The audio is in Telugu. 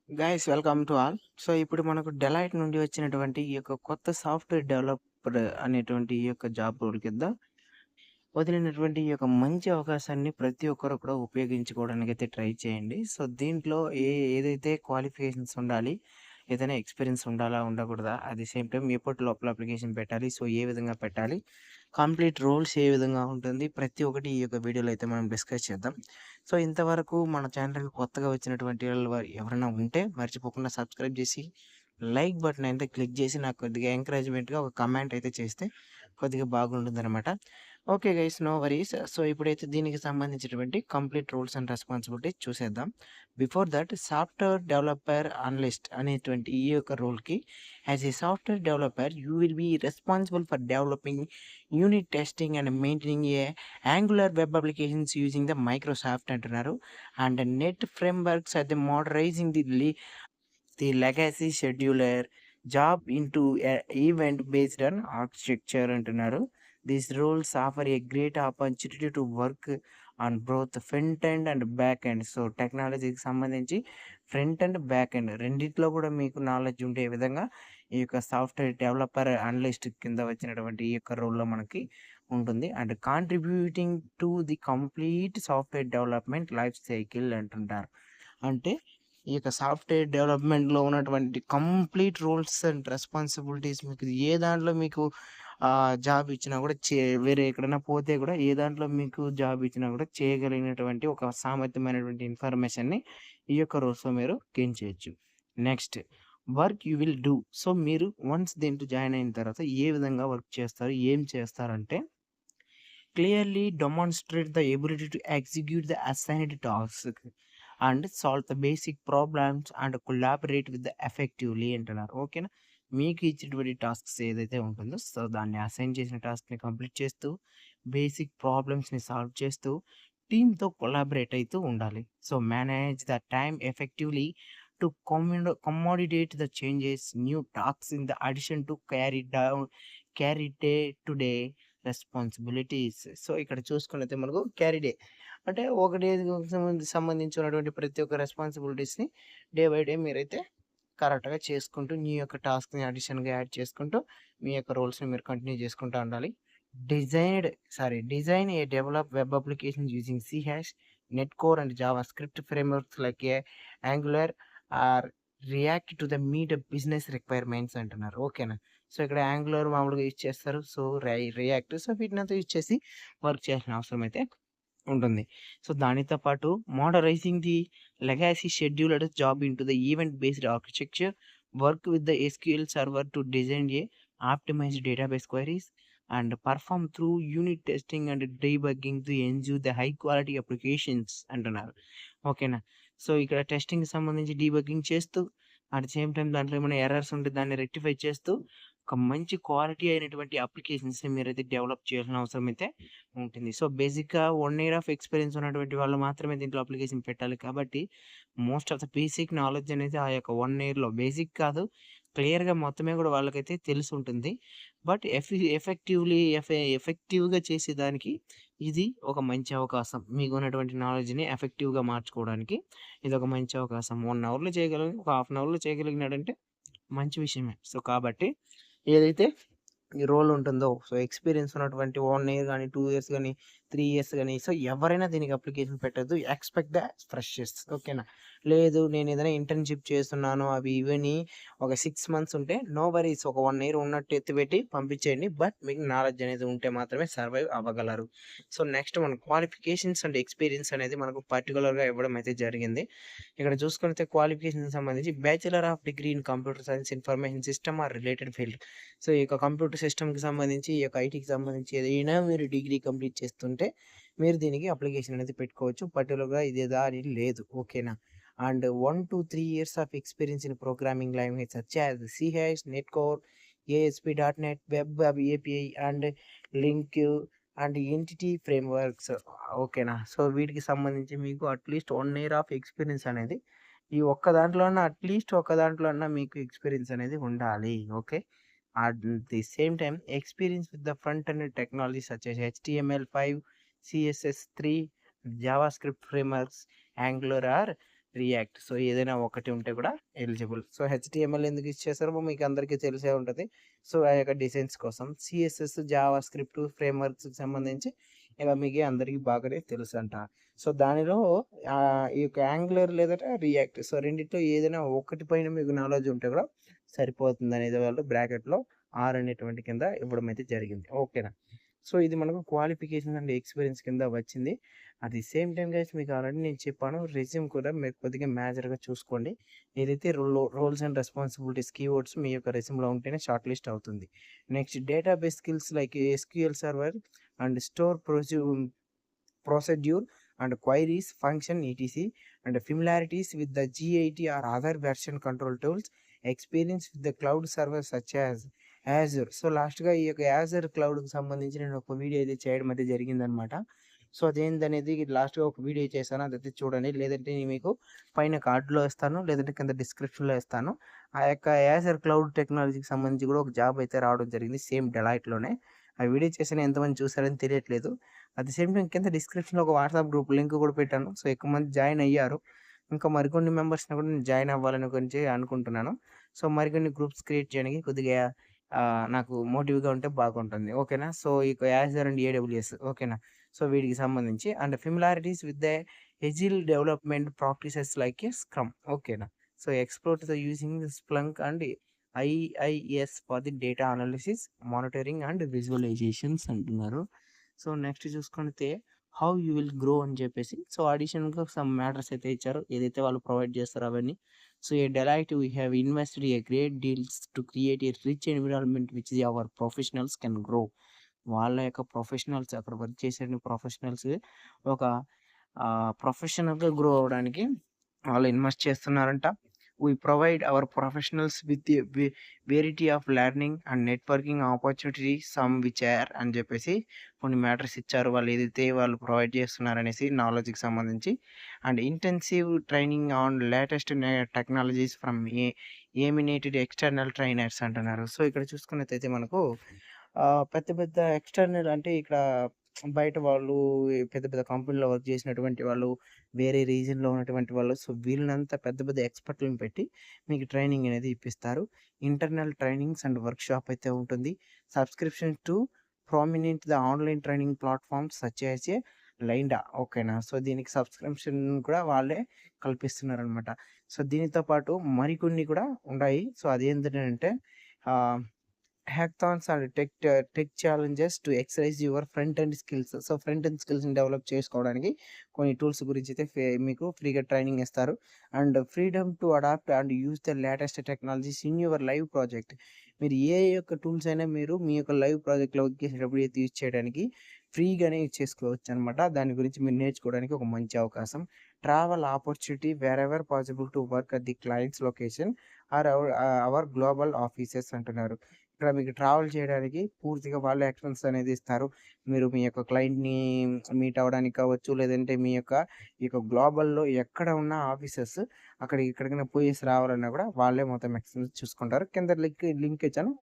Guys welcome to all. So ఇప్పుడు మనకు డెలైట్ నుండి వచ్చినటువంటి ఈ యొక్క కొత్త సాఫ్ట్వేర్ డెవలపర్ అనేటువంటి ఈ యొక్క జాబ్ రోల్ కింద వదిలినటువంటి ఈ యొక్క మంచి అవకాశాన్ని ప్రతి ఒక్కరు కూడా ఉపయోగించుకోవడానికి అయితే ట్రై చేయండి. సో దీంట్లో ఏదైతే క్వాలిఫికేషన్స్ ఉండాలి, ఏదైనా ఎక్స్పీరియన్స్ ఉండాలా ఉండకూడదా, అది సేమ్ టైం ఎప్పటి లోపల అప్లికేషన్ పెట్టాలి, సో ఏ విధంగా పెట్టాలి, కంప్లీట్ రోల్స్ ఏ విధంగా ఉంటుంది, ప్రతి ఒక్కటి ఈ యొక్క వీడియోలో అయితే మనం డిస్కస్ చేద్దాం. సో ఇంతవరకు మన ఛానల్కి కొత్తగా వచ్చినటువంటి వాళ్ళు ఎవరైనా ఉంటే మర్చిపోకుండా సబ్స్క్రైబ్ చేసి లైక్ బటన్ అయితే క్లిక్ చేసి నాకు కొద్దిగా ఎంకరేజ్మెంట్గా ఒక కమెంట్ అయితే చేస్తే కొద్దిగా బాగుంటుంది అనమాట. Okay guys, no worries. So ఇప్పుడైతే దీనికి సంబంధించినటువంటి కంప్లీట్ రూల్స్ అండ్ రెస్పాన్సిబిలిటీస్ చూసేద్దాం. Before that, software developer analyst అనేటువంటి ఈ యొక్క రోల్కి, as a software developer you will be responsible for developing unit testing and maintaining a Angular web applications using the Microsoft అంటున్నారు. And net frameworks at the modernizing the legacy scheduler job into a event based on architecture అంటున్నారు. These roles offer a great opportunity to work on both front end and back end. So టెక్నాలజీకి సంబంధించి ఫ్రంట్ అండ్ బ్యాక్ ఎండ్ రెండిట్లో కూడా మీకు నాలెడ్జ్ ఉండే విధంగా ఈ యొక్క సాఫ్ట్వేర్ డెవలపర్ అనలిస్ట్ కింద వచ్చినటువంటి ఈ యొక్క రోల్లో మనకి ఉంటుంది. And contributing to the complete software development life cycle అంటుంటారు. అంటే ఈ యొక్క సాఫ్ట్వేర్ డెవలప్మెంట్లో ఉన్నటువంటి కంప్లీట్ రోల్స్ అండ్ రెస్పాన్సిబిలిటీస్ మీకు ఏ దాంట్లో మీకు జాబ్ ఇచ్చినా కూడా వేరే ఎక్కడైనా పోతే కూడా ఏ దాంట్లో మీకు జాబ్ ఇచ్చినా కూడా చేయగలిగినటువంటి ఒక సామర్థ్యమైనటువంటి ఇన్ఫర్మేషన్ని ఈ యొక్క రోల్స్లో మీరు గెయిన్ చేయొచ్చు. Next, work you will do. So మీరు వన్స్ దీంట్లో జాయిన్ అయిన తర్వాత ఏ విధంగా వర్క్ చేస్తారు, ఏం చేస్తారంటే, clearly demonstrate the ability to execute the assigned task and solve the basic problems and collaborate with the effectively అంటున్నారు. ఓకేనా, మీకు ఇచ్చినటువంటి టాస్క్స్ ఏదైతే ఉంటుందో సో దాన్ని అసైన్ చేసిన టాస్క్ని కంప్లీట్ చేస్తూ బేసిక్ ప్రాబ్లమ్స్ని సాల్వ్ చేస్తూ టీమ్తో కొలాబరేట్ అవుతూ ఉండాలి. So manage the time effectively to accommodate the changes new tasks in the addition to carry day to day responsibilities. So ఇక్కడ చూసుకున్నైతే మనకు క్యారీ డే అంటే ఒక డే సంబంధించినటువంటి ప్రతి ఒక్క రెస్పాన్సిబిలిటీస్ని డే బై డే మీరైతే కరెక్ట్గా చేసుకుంటూ మీ యొక్క టాస్క్ని అడిషన్గా యాడ్ చేసుకుంటూ మీ యొక్క రోల్స్ని మీరు కంటిన్యూ చేసుకుంటూ ఉండాలి. Design a develop web application using C hash, net core and JavaScript frameworks like a Angular or React to the meet business requirements అంటున్నారు. ఓకేనా, సో ఇక్కడ యాంగులర్ మామూలుగా యూజ్ చేస్తారు, సో రియాక్ట్, సో వీటినంతా యూజ్ చేసి వర్క్ చేయాల్సిన అవసరం అయితే ఉంటుంది. సో దానితో పాటు modernizing the legacy scheduled job into the event based architecture, work with the SQL server to design a optimized database queries and perform through unit testing and debugging to ensure the high quality applications అంటున్నారు. ఓకేనా, సో ఇక్కడ టెస్టింగ్కి సంబంధించి డీబగ్గింగ్ చేస్తూ అట్ ద సేమ్ టైం దాంట్లో ఏమైనా ఎర్రర్స్ ఉంటే దాన్ని రెక్టిఫై చేస్తూ ఒక మంచి క్వాలిటీ అయినటువంటి అప్లికేషన్స్ని మీరైతే డెవలప్ చేయాల్సిన అవసరం అయితే ఉంటుంది. సో బేసిక్గా 1 ఇయర్ ఆఫ్ ఎక్స్పీరియన్స్ ఉన్నటువంటి వాళ్ళు మాత్రమే దీంట్లో అప్లికేషన్ పెట్టాలి. కాబట్టి most of the basic knowledge అనేది ఆ యొక్క 1 ఇయర్లో బేసిక్ కాదు, క్లియర్గా మొత్తమే కూడా వాళ్ళకైతే తెలిసి ఉంటుంది. బట్ ఎఫెక్టివ్గా చేసేదానికి ఇది ఒక మంచి అవకాశం. మీకు ఉన్నటువంటి నాలెడ్జ్ని ఎఫెక్టివ్గా మార్చుకోవడానికి ఇది ఒక మంచి అవకాశం. 1 అవర్లో చేయగలిగి ఒక హాఫ్ అన్ అవర్లో చేయగలిగినాడంటే మంచి విషయమే. సో కాబట్టి ఏదైతే ఈ రోల్ ఉంటుందో, సో ఎక్స్పీరియన్స్ ఉన్నటువంటి 1 ఇయర్ కానీ 2 ఇయర్స్ కానీ 3 ఇయర్స్ కానీ, సో ఎవరైనా దీనికి అప్లికేషన్ పెట్టద్దు. Expect the freshers. ఓకేనా, లేదు నేను ఏదైనా ఇంటర్న్షిప్ చేస్తున్నాను అవి ఇవని ఒక 6 మంత్స్ ఉంటే నో వరీస్, ఒక 1 ఇయర్ ఉన్నట్టు ఎత్తిపెట్టి పంపించేయండి. బట్ మీకు నాలెడ్జ్ అనేది ఉంటే మాత్రమే సర్వైవ్ అవ్వగలరు. సో నెక్స్ట్ మన క్వాలిఫికేషన్స్ అండ్ ఎక్స్పీరియన్స్ అనేది మనకు పర్టికులర్గా ఇవ్వడం అయితే జరిగింది. ఇక్కడ చూసుకుంటే క్వాలిఫికేషన్ సంబంధించి bachelor of degree in computer science, information system or related field. So ఈ యొక్క కంప్యూటర్ సిస్టమ్కి సంబంధించి, ఈ యొక్క ఐటీకి సంబంధించి ఏదైనా మీరు డిగ్రీ కంప్లీట్ చేస్తుంటే మీరు దీనికి అప్లికేషన్ అనేది పెట్టుకోవచ్చు. పర్టికులర్గా ఇదేదా అని లేదు. ఓకేనా, and 1 to 3 years of experience in programming language such as C hash, net core, ASP.NET, web API and LINQ and entity frameworks. ఓకేనా, సో వీటికి సంబంధించి మీకు అట్లీస్ట్ 1 ఇయర్ ఆఫ్ ఎక్స్పీరియన్స్ అనేది ఈ ఒక్క దాంట్లో అన్న అట్లీస్ట్ ఒక దాంట్లో అన్న మీకు ఎక్స్పీరియన్స్ అనేది ఉండాలి. Okay, at the same time experience with the front end technology such as HTML5, CSS3, JavaScript frameworks, Angular or react. So, ఏదైనా ఒకటి ఉంటే కూడా ఎలిజిబుల్. సో, హెచ్‌టీఎంఎల్ ఎందుకు యూజ్ చేస్తారో మీకు అందరికీ తెలిసే ఉంటది. సో, ఆ యొక్క డిజైన్స్ కోసం. సీఎస్ఎస్, జావా స్క్రిప్ట్ ఫ్రేమ్‌వర్క్స్‌కి సంబంధించి ఇక మీకు అందరికీ బాగానే తెలుసంట. సో, దానిలో ఈ యొక్క యాంగులర్ లేదంటే రియాక్ట్. సో, రెండిట్లో ఏదైనా ఒకటి పైన మీకు నాలెడ్జ్ ఉంటే కూడా సరిపోతుందనేది వాళ్ళు బ్రాకెట్‌లో ఆర్ అనేటువంటి కింద ఇవ్వడం అయితే జరిగింది. ఓకేనా. సో, ఇది మనకు క్వాలిఫికేషన్ అండ్ ఎక్స్‌పీరియన్స్ కింద వచ్చింది. At the same time guys మీకు ఆల్రెడీ నేను చెప్పాను. రెజ్యూమ్ కూడా మీరు కొద్దిగా మేజర్‌గా చూసుకోండి. ఏదైతే రోల్స్ అండ్ రెస్పాన్సిబిలిటీస్ కీవర్డ్స్ మీ యొక్క రెజ్యూమ్‌లో ఉంటేనే షార్ట్ లిస్ట్ అవుతుంది. Next database skills like SQL server and store procedure and queries function etc and familiarities with the G80 or other version control tools, experience with the cloud servers such as Azure. So లాస్ట్‌గా ఈ యొక్క యాజర్ క్లౌడ్‌కి సంబంధించి నేను ఒక వీడియో అయితే చేయడం అయితే జరిగిందనమాట. సో, అదేందనేది లాస్ట్‌గా ఒక వీడియో చేశాను. అదైతే చూడండి. లేదంటే నేను మీకు పైన కార్డ్‌లో ఇస్తాను. లేదంటే కింద డిస్క్రిప్షన్‌లో ఇస్తాను. ఆ యొక్క యాజర్ క్లౌడ్ టెక్నాలజీకి సంబంధించి కూడా ఒక జాబ్ అయితే రావడం జరిగింది. సేమ్ డెలాయిట్‌లోనే. ఆ వీడియో చేశాను ఎంతమంది చూసారని తెలియట్లేదు. అట్ ది సేమ్ టైమ్ కింద డిస్క్రిప్షన్‌లో ఒక వాట్సాప్ గ్రూప్ లింక్ కూడా పెట్టాను. సో, ఎక్కువ మంది జాయిన్ అయ్యారు. ఇంకా మరికొన్ని మెంబర్స్‌ని కూడా నేను జాయిన్ అవ్వాలని గురించి అనుకుంటున్నాను. సో, మరికొన్ని గ్రూప్స్ క్రియేట్ చేయడానికి కొద్దిగా నాకు మోటివ్‌గా ఉంటే బాగుంటుంది. ఓకేనా. సో, ఇక యాజర్ అండ్ ఏడబ్ల్యూఎస్ ఓకేనా. సో, వీటికి సంబంధించి and familiarities with the agile development practices like a scrum ఓకేనా. So, explore the using Splunk and IIS for the data analysis, monitoring and visualizations అంటున్నారు. సో, నెక్స్ట్ చూసుకుంటే హౌ యూ విల్ గ్రో అని చెప్పేసి. సో, అడిషనల్‌గా సమ్ మ్యాటర్స్ అయితే ఇచ్చారు. ఏదైతే వాళ్ళు ప్రొవైడ్ చేస్తారో అవన్నీ. So, at Deloitte we have invested a great deals to create a rich environment which our professionals can grow. వాళ్ళ యొక్క ప్రొఫెషనల్స్ అక్కడ వర్క్ చేసే ప్రొఫెషనల్స్ ఒక ప్రొఫెషనల్‌గా గ్రో అవ్వడానికి వాళ్ళు ఇన్వెస్ట్ చేస్తున్నారంట. We provide our professionals with a variety of learning and networking opportunities some which are అని చెప్పేసి కొన్ని మ్యాటర్స్ ఇచ్చారు. వాళ్ళు ఏదైతే వాళ్ళు ప్రొవైడ్ చేస్తున్నారనేసి నాలెడ్జ్‌కి సంబంధించి and intensive training on latest technologies from eminent external trainers అంటున్నారు. సో, ఇక్కడ చూసుకున్నట్టయితే మనకు పెద్ద పెద్ద ఎక్స్టర్నల్ అంటే ఇక్కడ బయట వాళ్ళు పెద్ద పెద్ద కంపెనీలో వర్క్ చేసినటువంటి వాళ్ళు, వేరే రీజియన్‌లో ఉన్నటువంటి వాళ్ళు. సో, వీళ్ళనంతా పెద్ద పెద్ద ఎక్స్‌పర్ట్‌లని పెట్టి మీకు ట్రైనింగ్ అనేది ఇప్పిస్తారు. ఇంటర్నల్ ట్రైనింగ్స్ అండ్ వర్క్‌షాప్ అయితే ఉంటుంది. Subscription to prominent the online training platforms such as a Lynda ఓకేనా. సో, దీనికి సబ్స్క్రిప్షన్ కూడా వాళ్ళే కల్పిస్తున్నారనమాట. సో, దీనితో పాటు మరికొన్ని కూడా ఉన్నాయి. సో, అదేంటంటే ah hackathons and tech challenges to exercise your front end skills. So, front end స్కిల్స్‌ని డెవలప్ చేసుకోవడానికి కొన్ని టూల్స్ గురించి అయితే మీకు ఫ్రీగా ట్రైనింగ్ ఇస్తారు. And freedom to adapt and use the latest technologies in your live project. మీరు ఏ యొక్క టూల్స్ అయినా మీరు మీ యొక్క లైవ్ ప్రాజెక్ట్‌లో వర్క్ చేసేటప్పుడు అయితే యూజ్ చేయడానికి ఫ్రీగానే యూజ్ చేసుకోవచ్చనమాట. దాని గురించి మీరు నేర్చుకోవడానికి ఒక మంచి అవకాశం. Travel opportunity wherever possible to work at the clients location or our global offices అంటున్నారు. ఇక్కడ మీకు ట్రావెల్ చేయడానికి పూర్తిగా వాళ్ళే ఎక్స్‌పెన్స్ అనేది ఇస్తారు. మీరు మీ యొక్క క్లయింట్‌ని మీట్ అవ్వడానికి కావచ్చు, లేదంటే మీ యొక్క ఈ యొక్క గ్లోబల్‌లో ఎక్కడ ఉన్న ఆఫీసెస్ అక్కడికి ఎక్కడికైనా పోయేసి రావాలన్నా కూడా వాళ్ళే మొత్తం ఎక్స్‌పెన్స్ చూసుకుంటారు. కింద లింక్ ఇచ్చాను.